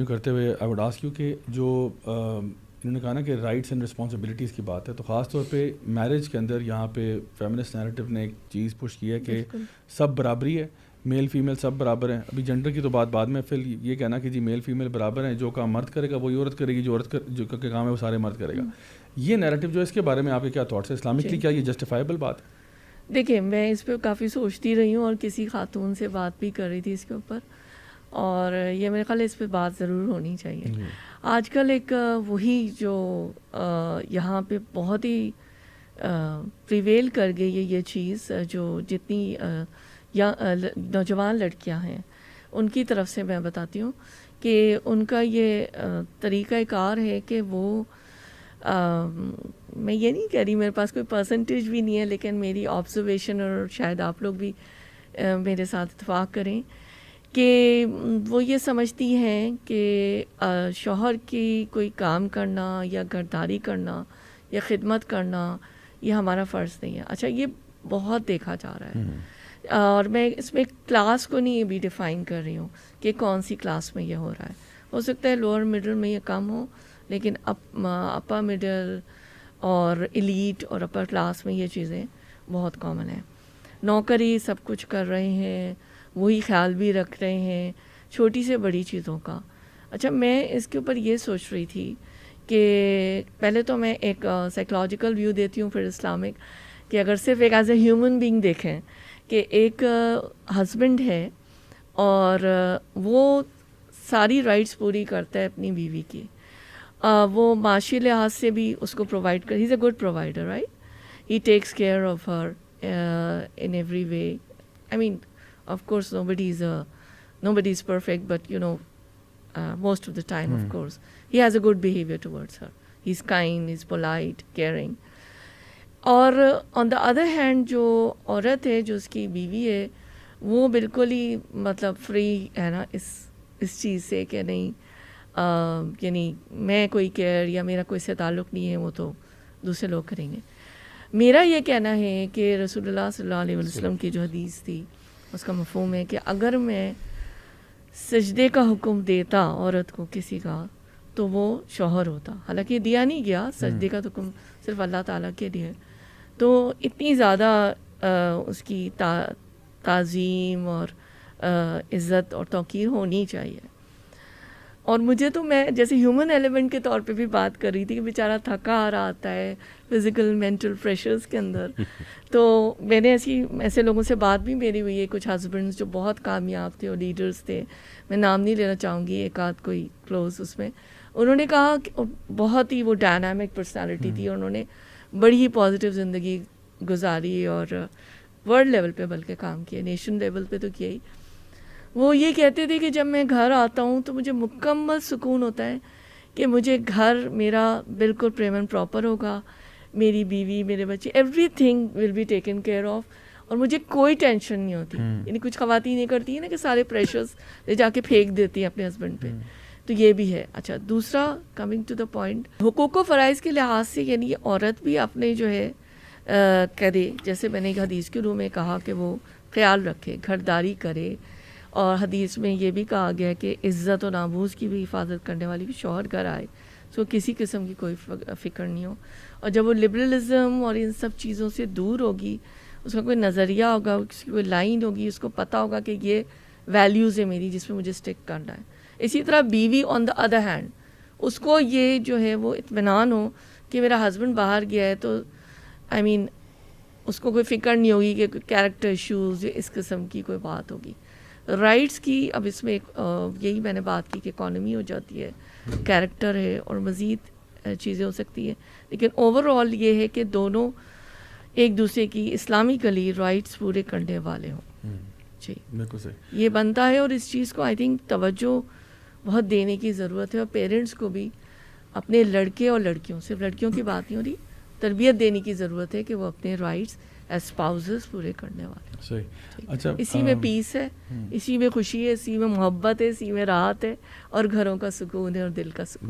Continue کرتے ہوئے I would ask you کہ جو انہوں نے کہا نا کہ رائٹس اینڈ رسپانسبلٹیز کی بات ہے، تو خاص طور پہ میرج کے اندر یہاں پہ فیمنسٹ نیریٹو نے ایک چیز پش کی ہے کہ سب برابری ہے، میل فیمیل سب برابر ہیں. ابھی جنڈر کی تو بات میں پھر یہ کہنا کہ جی میل فیمیل برابر ہیں، جو کام مرد کرے گا وہی عورت کرے گی، جو عورت جو کام ہے وہ سارے مرد کرے گا. یہ نیریٹو جو اس کے بارے میں آپ کے کیا تھاٹس ہیں؟ اسلامکلی کیا یہ جسٹیفائبل بات ہے؟ دیکھیں میں اس پہ کافی سوچتی رہی ہوں اور کسی خاتون سے بات بھی کر رہی تھی اس کے اوپر، اور یہ میرے خیال ہے اس پہ بات ضرور ہونی چاہیے. آج کل ایک وہی جو یہاں پہ بہت ہی پریویل کر گئی ہے یہ چیز، جو جتنی نوجوان لڑکیاں ہیں ان کی طرف سے میں بتاتی ہوں کہ ان کا یہ طریقہ کار ہے کہ وہ میں یہ نہیں کہہ رہی میرے پاس کوئی پرسنٹیج بھی نہیں ہے، لیکن میری آبزرویشن اور شاید آپ لوگ بھی میرے ساتھ اتفاق کریں کہ وہ یہ سمجھتی ہیں کہ شوہر کی کوئی کام کرنا یا گھرداری کرنا یا خدمت کرنا یہ ہمارا فرض نہیں ہے. اچھا یہ بہت دیکھا جا رہا ہے، اور میں اس میں کلاس کو نہیں بھی ڈیفائن کر رہی ہوں کہ کون سی کلاس میں یہ ہو رہا ہے. ہو سکتا ہے لوور مڈل میں یہ کم ہو، لیکن اپر مڈل اور ایلیٹ اور اپر کلاس میں یہ چیزیں بہت کامن ہیں. نوکری سب کچھ کر رہے ہیں، وہی خیال بھی رکھ رہے ہیں چھوٹی سے بڑی چیزوں کا. اچھا میں اس کے اوپر یہ سوچ رہی تھی کہ پہلے تو میں ایک سائیکولوجیکل ویو دیتی ہوں، پھر اسلامک، کہ اگر صرف ایک ایز اے ہیومن بینگ دیکھیں کہ ایک ہسبینڈ ہے اور وہ ساری رائٹس پوری کرتا ہے اپنی بیوی کی، وہ معاشی لحاظ سے بھی اس کو پرووائڈ کر، he is a good provider, right, he takes care of her in every way. I mean, of course nobody is perfect, but you know, most of the time of course he has a good behavior towards her. He's kind, he's polite, caring. اور on the other hand جو عورت ہے، جو اس کی بیوی ہے، وہ بالکل ہی مطلب فری ہے نا اس چیز سے کہ نہیں یعنی میں کوئی کیئر یا میرا کوئی سے تعلق نہیں ہے، وہ تو دوسرے لوگ کریں گے. میرا یہ کہنا ہے کہ رسول اللہ صلی اللہ علیہ وسلم کی جو حدیث تھی اس کا مفہوم ہے کہ اگر میں سجدے کا حکم دیتا عورت کو کسی کا تو وہ شوہر ہوتا. حالانکہ دیا نہیں گیا، سجدے کا حکم صرف اللہ تعالیٰ کے لیے، تو اتنی زیادہ اس کی تعظیم اور عزت اور توقیر ہونی چاہیے. اور مجھے تو میں جیسے ہیومن ایلیمنٹ کے طور پہ بھی بات کر رہی تھی کہ بیچارہ تھکا آ رہا آتا ہے فزیکل مینٹل پریشرز کے اندر، تو میں نے ایسے لوگوں سے بات بھی میری ہوئی ہے، کچھ ہسبینڈس جو بہت کامیاب تھے اور لیڈرز تھے، میں نام نہیں لینا چاہوں گی، ایک آدھ کوئی کلوز اس میں، انہوں نے کہا کہ بہت ہی وہ ڈائنامک پرسنالٹی تھی، انہوں نے بڑی ہی پازیٹیو زندگی گزاری اور ورلڈ لیول پہ بلکہ کام کیا، نیشن لیول پہ تو کیا ہی. وہ یہ کہتے تھے کہ جب میں گھر آتا ہوں تو مجھے مکمل سکون ہوتا ہے کہ مجھے گھر میرا بالکل پریم اینڈ پراپر ہوگا، میری بیوی، میرے بچے، everything will be taken care of, اور مجھے کوئی ٹینشن نہیں ہوتی. یعنی کچھ خواتین یہ کرتی ہیں نا کہ سارے پریشرز لے جا کے پھینک دیتی ہیں اپنے ہسبینڈ پہ، تو یہ بھی ہے. اچھا دوسرا، کمنگ ٹو دا پوائنٹ، حقوق و فرائض کے لحاظ سے یعنی عورت بھی اپنے جو ہے کرے، جیسے میں نے ایک حدیث کے روح میں کہا کہ وہ خیال رکھے، گھرداری کرے، اور حدیث میں یہ بھی کہا گیا کہ عزت و ناموس کی بھی حفاظت کرنے والی بھی شوہر گھر آئے، سو کسی قسم کی کوئی فکر نہیں ہو. اور جب وہ لبرلزم اور ان سب چیزوں سے دور ہوگی، اس کا کوئی نظریہ ہوگا، اس کی کوئی لائن ہوگی، اس کو پتہ ہوگا کہ یہ ویلیوز ہے میری جس میں مجھے اسٹک کرنا ہے. اسی طرح بیوی آن دا ادر ہینڈ، اس کو یہ جو ہے وہ اطمینان ہو کہ میرا ہسبینڈ باہر گیا ہے تو آئی مین اس کو کوئی فکر نہیں ہوگی کہ کیریکٹر ایشوز یا اس قسم کی کوئی بات ہوگی. رائٹس کی اب اس میں یہی میں نے بات کی کہ اکانومی ہو جاتی ہے، کیریکٹر ہے، اور مزید چیزیں ہو سکتی ہیں، لیکن اوور آل یہ ہے کہ دونوں ایک دوسرے کی اسلامکلی رائٹس پورے کرنے والے ہوں. جی بالکل صحیح، یہ بنتا ہے، اور اس چیز کو آئی تھنک توجہ بہت دینے کی ضرورت ہے، اور پیرنٹس کو بھی اپنے لڑکے اور لڑکیوں، صرف لڑکیوں کی بات نہیں ہو رہی، تربیت دینے کی ضرورت ہے کہ وہ اپنے رائٹس ایز اسپاؤزز پورے کرنے والے. صحیح. اچھا اسی میں پیس ہے، اسی میں خوشی ہے، اسی میں محبت ہے، اسی میں راحت ہے، اور گھروں کا سکون ہے اور دل کا سکون.